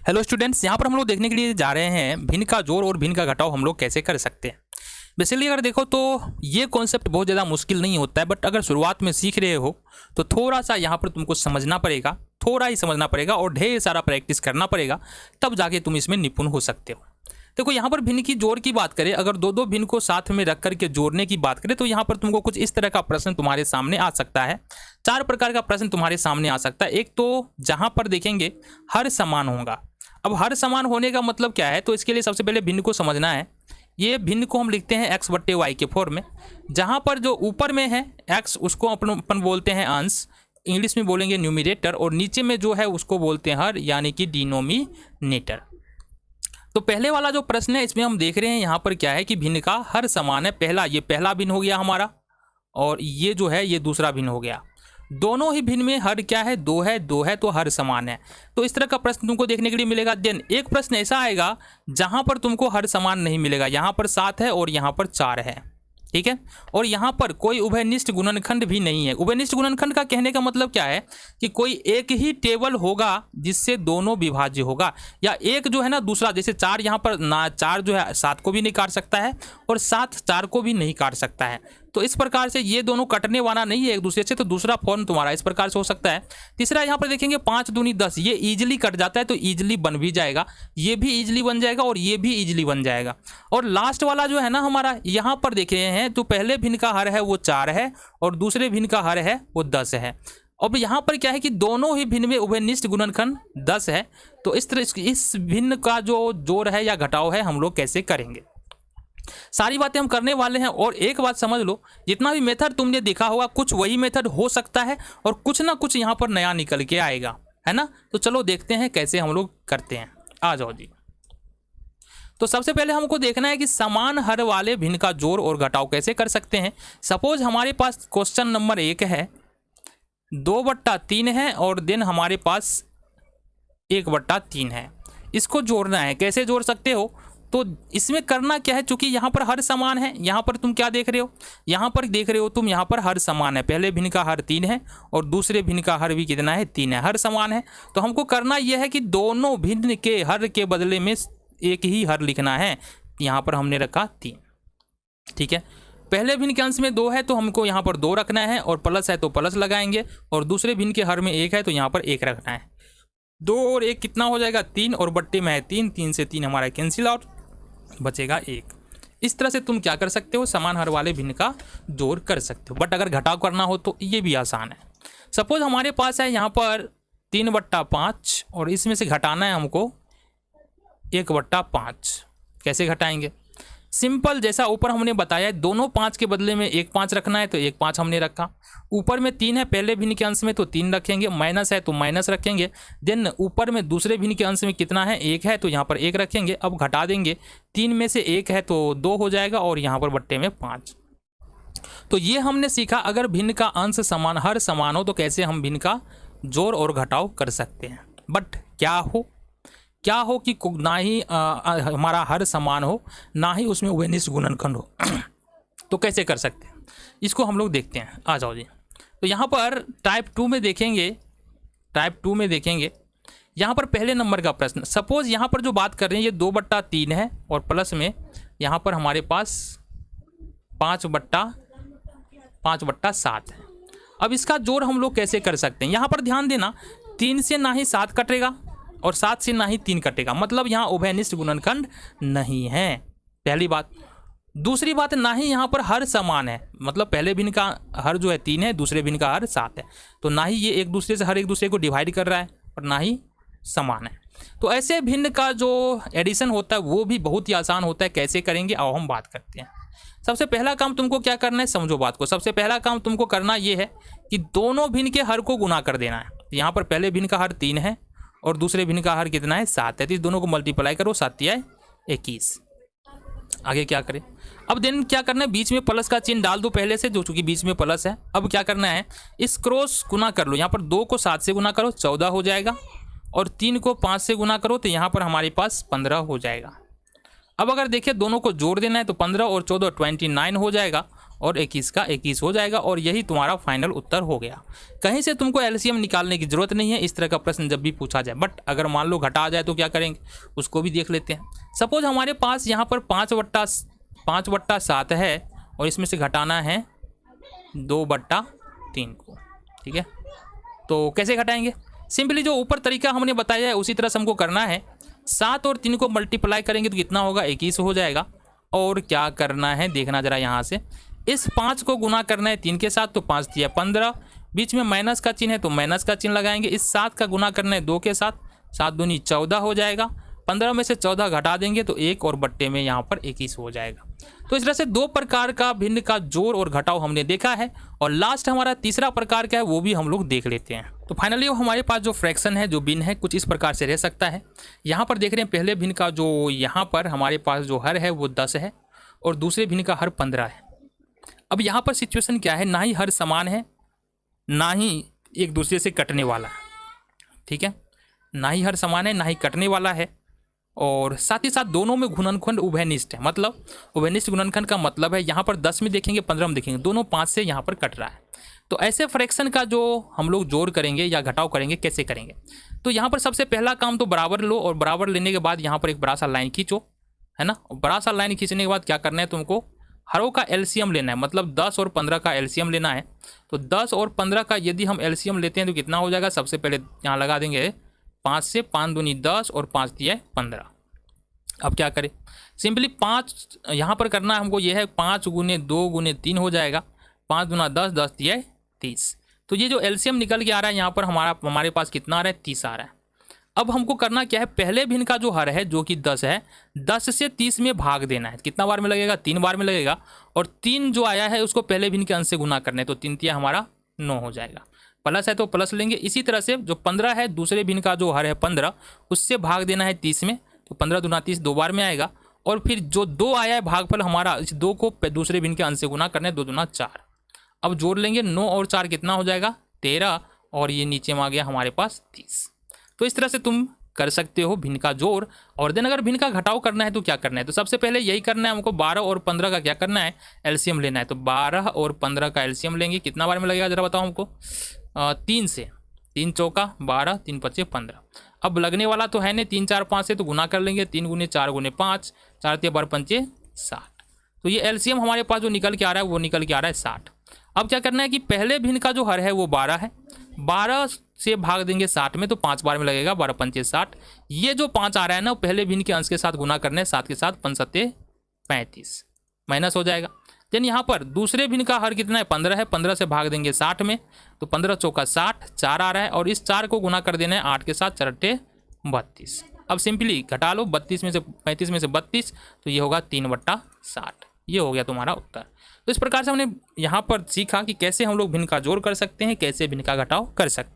Hello students, यहाँ पर हम लोग देखने के लिए जा रहे हैं भिन्न का जोड़ और भिन्न का घटाव हम लोग कैसे कर सकते हैं। बेसिकली अगर देखो तो ये कॉन्सेप्ट बहुत ज़्यादा मुश्किल नहीं होता है, बट अगर शुरुआत में सीख रहे हो तो थोड़ा सा यहाँ पर तुमको समझना पड़ेगा, थोड़ा ही समझना पड़ेगा और ढेर सारा प्रैक्टिस करना पड़ेगा, तब जाके तुम इसमें निपुण हो सकते हो। देखो यहाँ पर भिन्न की जोड़ की बात करें, अगर दो दो भिन्न को साथ में रख करके जोड़ने की बात करें तो यहाँ पर तुमको कुछ इस तरह का प्रश्न तुम्हारे सामने आ सकता है। चार प्रकार का प्रश्न तुम्हारे सामने आ सकता है। एक तो जहाँ पर देखेंगे हर समान होगा। अब हर समान होने का मतलब क्या है, तो इसके लिए सबसे पहले भिन्न को समझना है। ये भिन्न को हम लिखते हैं x बट्टे वाई के फॉर्म में, जहाँ पर जो ऊपर में है x उसको अपन बोलते हैं अंश, इंग्लिश में बोलेंगे न्यूमिरेटर, और नीचे में जो है उसको बोलते हैं हर, यानी कि डिनोमिनेटर। तो पहले वाला जो प्रश्न है इसमें हम देख रहे हैं यहाँ पर क्या है कि भिन्न का हर समान है। ये पहला भिन्न हो गया हमारा, और ये जो है ये दूसरा भिन्न हो गया। दोनों ही भिन्न में हर क्या है, दो है तो हर समान है। तो इस तरह का प्रश्न तुमको देखने के लिए मिलेगा। देन एक प्रश्न ऐसा आएगा जहां पर तुमको हर समान नहीं मिलेगा। यहाँ पर 7 है और यहाँ पर 4 है, ठीक है, और यहाँ पर कोई उभयनिष्ठ गुणनखंड भी नहीं है। उभयनिष्ठ गुणनखंड का कहने का मतलब क्या है कि कोई एक ही टेबल होगा जिससे दोनों विभाज्य होगा, या एक जो है ना दूसरा, जैसे 4 यहाँ पर ना 4 जो है 7 को भी नहीं काट सकता है और 7 4 को भी नहीं काट सकता है। तो इस प्रकार से ये दोनों कटने वाला नहीं है एक दूसरे से, तो दूसरा फॉर्म तुम्हारा इस प्रकार से हो सकता है। तीसरा यहाँ पर देखेंगे 5 दूनी 10, ये इजीली कट जाता है तो इजीली बन भी जाएगा, ये भी इजीली बन जाएगा और ये भी इजीली बन जाएगा। और लास्ट वाला जो है ना हमारा, यहाँ पर देख रहे हैं तो पहले भिन्न का हर है वो 4 है और दूसरे भिन्न का हर है वो 10 है। अब यहाँ पर क्या है कि दोनों ही भिन्न में उभयनिष्ठ गुणनखंड 10 है। तो इस तरह इस भिन्न का जो जोड़ है या घटाव है हम लोग कैसे करेंगे, सारी बातें हम करने वाले हैं। और एक बात समझ लो, जितना भी मेथड तुमने देखा होगा कुछ वही मेथड हो सकता है और कुछ ना कुछ यहाँ पर नया निकल के आएगा, है ना। तो चलो देखते हैं कैसे हम लोग करते हैं। आ जाओ जी। तो सबसे पहले हमको देखना है कि समान हर वाले भिन्न का जोड़ और घटाव कैसे कर सकते हैं। सपोज हमारे पास क्वेश्चन नंबर 1 है, 2/3 है और देन हमारे पास 1/3 है। इसको जोड़ना है। कैसे जोड़ सकते हो, तो इसमें करना क्या है, चूंकि यहाँ पर हर समान है, यहाँ पर तुम क्या देख रहे हो, यहाँ पर देख रहे हो तुम यहाँ पर हर समान है। पहले भिन्न का हर 3 है और दूसरे भिन्न का हर भी कितना है, 3 है, हर समान है। तो हमको करना यह है कि दोनों भिन्न के हर के बदले में एक ही हर लिखना है। यहाँ पर हमने रखा 3, ठीक है। पहले भिन्न के अंश में 2 है तो हमको यहाँ पर 2 रखना है, और प्लस है तो प्लस लगाएंगे, और दूसरे भिन्न के हर में 1 है तो यहाँ पर 1 रखना है। 2 और 1 कितना हो जाएगा, 3, और बट्टे में है 3, 3 से 3 हमारा कैंसिल आउट, बचेगा 1। इस तरह से तुम क्या कर सकते हो, समान हर वाले भिन्न का जोड़ कर सकते हो। बट अगर घटाव करना हो तो ये भी आसान है। सपोज हमारे पास है यहाँ पर 3/5 और इसमें से घटाना है हमको 1/5। कैसे घटाएंगे, सिंपल, जैसा ऊपर हमने बताया, दोनों 5 के बदले में 1 5 रखना है तो 1 5 हमने रखा। ऊपर में 3 है पहले भिन्न के अंश में तो 3 रखेंगे, माइनस है तो माइनस रखेंगे। देन ऊपर में दूसरे भिन्न के अंश में कितना है, 1 है तो यहाँ पर 1 रखेंगे। अब घटा देंगे, 3 में से 1 है तो 2 हो जाएगा और यहाँ पर बट्टे में 5। तो ये हमने सीखा, अगर भिन्न का अंश समान हर समान हो तो कैसे हम भिन्न का जोड़ और घटाव कर सकते हैं। बट क्या हो कि ना ही हमारा हर समान हो, ना ही उसमें उभयनिष्ठ गुणनखंड हो। तो कैसे कर सकते हैं इसको हम लोग देखते हैं। आ जाओ जी। तो यहाँ पर टाइप 2 में देखेंगे, यहाँ पर पहले नंबर का प्रश्न। सपोज यहाँ पर जो बात कर रहे हैं ये 2/3 है और प्लस में यहाँ पर हमारे पास 5/7 है। अब इसका जोड़ हम लोग कैसे कर सकते हैं, यहाँ पर ध्यान देना, 3 से ना ही 7 कटेगा और 7 से ना ही 3 कटेगा, मतलब यहाँ उभयनिष्ठ गुणनखंड नहीं है, पहली बात। दूसरी बात, ना ही यहाँ पर हर समान है, मतलब पहले भिन्न का हर जो है 3 है, दूसरे भिन्न का हर 7 है, तो ना ही ये एक दूसरे को डिवाइड कर रहा है और ना ही समान है। तो ऐसे भिन्न का जो एडिशन होता है वो भी बहुत ही आसान होता है। कैसे करेंगे आओ हम बात करते हैं। सबसे पहला काम तुमको क्या करना है, समझो बात को। सबसे पहला काम तुमको करना ये है कि दोनों भिन्न के हर को गुना कर देना है। यहाँ पर पहले भिन्न का हर 3 है और दूसरे भिन्न का हर कितना है, 7 है, तो इस दोनों को मल्टीप्लाई करो, 7 या 21। आगे क्या करें, अब देन क्या करना है, बीच में प्लस का चिन्ह डाल दो पहले से, जो चूंकि बीच में प्लस है। अब क्या करना है, इस क्रॉस गुना कर लो। यहाँ पर 2 को 7 से गुना करो 14 हो जाएगा, और 3 को 5 से गुना करो तो यहाँ पर हमारे पास 15 हो जाएगा। अब अगर देखिए दोनों को जोड़ देना है तो 15 और 14 29 हो जाएगा, और 21 का 21 हो जाएगा और यही तुम्हारा फाइनल उत्तर हो गया। कहीं से तुमको एलसीएम निकालने की जरूरत नहीं है इस तरह का प्रश्न जब भी पूछा जाए। बट अगर मान लो घटा आ जाए तो क्या करेंगे उसको भी देख लेते हैं। सपोज हमारे पास यहाँ पर 5/7 है और इसमें से घटाना है 2/3 को, ठीक है। तो कैसे घटाएंगे? सिंपली जो ऊपर तरीका हमने बताया है उसी तरह से हमको करना है। 7 और 3 को मल्टीप्लाई करेंगे तो कितना होगा? 21 हो जाएगा। और क्या करना है देखना जरा, यहाँ से इस 5 को गुना करना है 3 के साथ, तो 5 दिया 15, बीच में माइनस का चिन्ह है तो माइनस का चिन्ह लगाएंगे। इस 7 का गुना करना है 2 के साथ, 7 दूनी 14 हो जाएगा। 15 में से 14 घटा देंगे तो 1 और बट्टे में यहाँ पर 21 हो जाएगा। तो इस तरह से 2 प्रकार का भिन्न का जोड़ और घटाव हमने देखा है और लास्ट हमारा तीसरा प्रकार क्या है वो भी हम लोग देख लेते हैं। तो फाइनली हमारे पास जो फ्रैक्शन है, जो भिन्न है, कुछ इस प्रकार से रह सकता है। यहाँ पर देख रहे हैं पहले भिन्न का जो यहाँ पर हमारे पास जो हर है वो 10 है और दूसरे भिन्न का हर 15 है। अब यहाँ पर सिचुएशन क्या है, ना ही हर समान है ना ही एक दूसरे से कटने वाला है, ठीक है। ना ही हर समान है ना ही कटने वाला है और साथ ही साथ दोनों में गुणनखंड उभयनिष्ठ है। मतलब उभयनिष्ठ गुणनखंड का मतलब है यहाँ पर 10 में देखेंगे 15 में देखेंगे, दोनों 5 से यहाँ पर कट रहा है। तो ऐसे फ्रैक्शन का जो हम लोग जोड़ करेंगे या घटाव करेंगे कैसे करेंगे? तो यहाँ पर सबसे पहला काम तो बराबर लो और बराबर लेने के बाद यहाँ पर एक बड़ा सा लाइन खींचो, है ना। बड़ा सा लाइन खींचने के बाद क्या करना है तुमको, हरों का एलसीएम लेना है। मतलब 10 और 15 का एलसीएम लेना है। तो 10 और 15 का यदि हम एलसीएम लेते हैं तो कितना हो जाएगा? सबसे पहले यहाँ लगा देंगे 5 से, 5 दूनी 10 और 5 दिया 15। अब क्या करें? सिंपली 5 यहाँ पर करना है हमको, ये है 5 गुने 2 गुने 3 हो जाएगा। 5 दूना 10, 10 दिया 30। तो ये जो एलसीएम निकल के आ रहा है यहाँ पर हमारे पास कितना आ रहा है? 30 आ रहा है। अब हमको करना क्या है, पहले भिन्न का जो हर है जो कि 10 है, 10 से 30 में भाग देना है। कितना बार में लगेगा? 3 बार में लगेगा। और 3 जो आया है उसको पहले भिन्न के अंश से गुना करना है, तो 3 तिया हमारा 9 हो जाएगा। प्लस है तो प्लस लेंगे। इसी तरह से जो 15 है, दूसरे भिन्न का जो हर है 15, उससे भाग देना है 30 में, तो 15 दूना 30 2 बार में आएगा। और फिर जो 2 आया है भागफल हमारा, इस 2 को दूसरे भिन्न के अंश से गुना करना है, 2 दूना 4। अब जोड़ लेंगे 9 और 4 कितना हो जाएगा? 13 और ये नीचे में आ गया हमारे पास 30। तो इस तरह से तुम कर सकते हो भिन्न का जोड़। और देन अगर भिन्न का घटाव करना है तो क्या करना है? तो सबसे पहले यही करना है हमको, 12 और 15 का क्या करना है? एलसीएम लेना है। तो 12 और 15 का एलसीएम लेंगे, कितना बार में लगेगा जरा बताओ हमको? 3 से, 3 चौका 12, 3 पच्चे 15। अब लगने वाला तो है नहीं, 3 4 5 से, तो गुना कर लेंगे 3 गुने 4 गुने 5, 4 तिया 12 पंचे 60। तो ये एलसीएम हमारे पास जो निकल के आ रहा है वो निकल के आ रहा है 60। अब क्या करना है कि पहले भिन्न का जो हर है वो 12 है, 12 से भाग देंगे 60 में, तो 5 बार में लगेगा, 12 पंचे 60। ये जो 5 आ रहा है ना, पहले भिन्न के अंश के साथ गुना करने, 7 के साथ 5 सत्ते 35 माइनस हो जाएगा। देन यहाँ पर दूसरे भिन्न का हर कितना है? 15 है। 15 से भाग देंगे 60 में, तो 15 चौका 60, 4 आ रहा है। और इस 4 को गुना कर देना है 8 के साथ, 4 अट्ठे 32। अब सिंपली घटा लो, 32 में से 35 में से 32, तो ये होगा 3/60। ये हो गया तुम्हारा उत्तर। तो इस प्रकार से हमने यहाँ पर सीखा कि कैसे हम लोग भिन्न का जोड़ कर सकते हैं, कैसे भिन्न का घटाव कर सकते हैं।